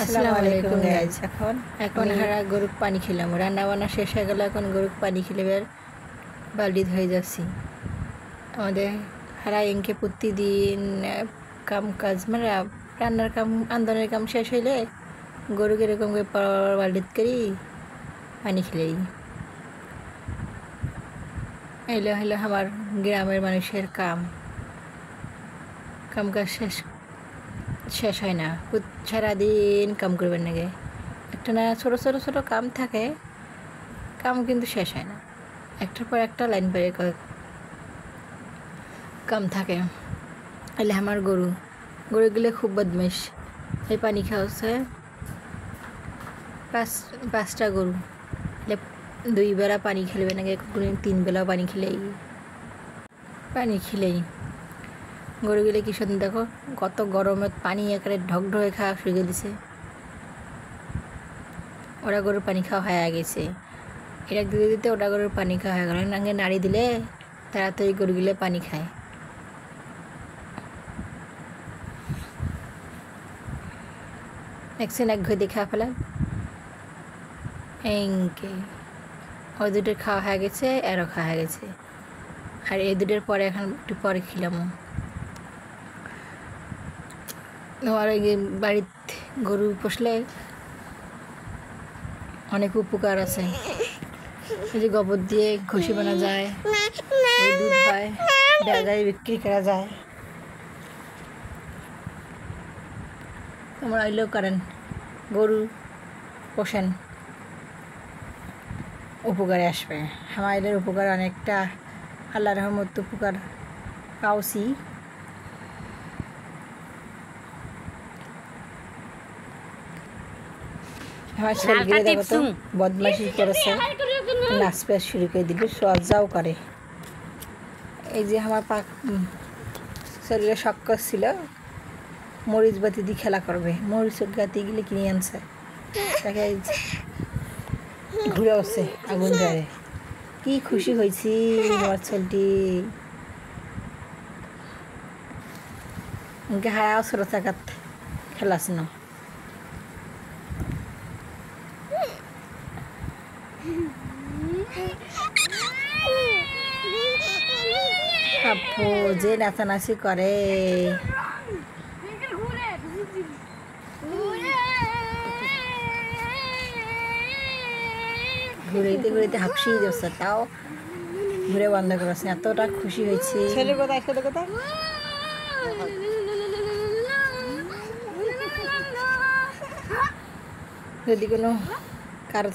আসসালামু আলাইকুম গাইস। এখন হারা গরুক পানি খেলাম, রান্না বান্না শেষ হয়ে গেল। এখন গরুক পানি খেলে বালতি ধরে যাচ্ছি। আমাদের হারা এনকে প্রতিদিন কাম কাজ মানে রান্নার কাম আন্দোলনের কাম শেষ হইলে গরুকে এরকম করে বালতিত করি পানি খেলেই এলো হলো আমার গ্রামের মানুষের কাম কাজ শেষ হয় না। সারাদিন কাম করবেন নাকি একটা না ছোটো ছোটো ছোটো কাম থাকে, কাম কিন্তু শেষ হয় না। একটার পর একটা লাইন পরে কাম থাকে। এলে আমার গরুগুলো খুব বদমাইশ। এই পানি খাওয়াচ্ছে পাঁচটা গরু, এলে 2 বেলা পানি খেলবে নাকি, তিন বেলা পানি খেলেই গরুগুলো কি সুন্দর দেখো, কত গরমে পানি একেবারে ঢক ঢকে খাওয়া শুরু করে দিছে। ওরা গরুর পানি খাওয়া হয়ে গেছে, এটা দিতে দিতে ওটা গরুর পানি খাওয়া হয়ে গেল। নাঙ্গে নাড়ি দিলে তাড়াতাড়ি গরুগুলো পানি খায়। দেখছেন এক ঘরে খাওয়া ফেলা এঁকে ওই দুটোর খাওয়া হয়ে গেছে, এরও খাওয়া হয়ে গেছে। আর এই দুটোর পরে এখন একটু পরে খেলাম। আর বাড়িতে গরু পুষলে অনেক উপকার আছে। এই যে গোবর দিয়ে ঘষি বানা যায়, দুধ হয়, বাজারে বিক্রি করা যায়। তোমরা এলেও করেন, গরু পোষেন, উপকারে আসবে। আমাদের উপকার অনেকটা, আল্লাহ রহমত উপকার পাওছি। আমার ছেলেগুলো দেখো তো বদমাইশি করেছে, নাচতে শুরু করে দিল, সজ্জাও করে। এই যে আমার শরীরে শখ করছিল মরিচ বাতি দিয়ে খেলা করবে, মরিচ গাতিগুলো কিনে আনছে, তাকে ঘুরে আসছে আগুন ধরে। কি খুশি হয়েছি আমার ছেলেটি, হারাও ছোটো থাকাত খেলাস না। আপু যে নাচানাচি করে, ঘুরাইতে ঘুরাইতে হাঁপসিয়ে যাচ্ছে, তাও ঘুরে বন্ধ করেছে। এতটা খুশি হয়েছে। যদি কোনো কারো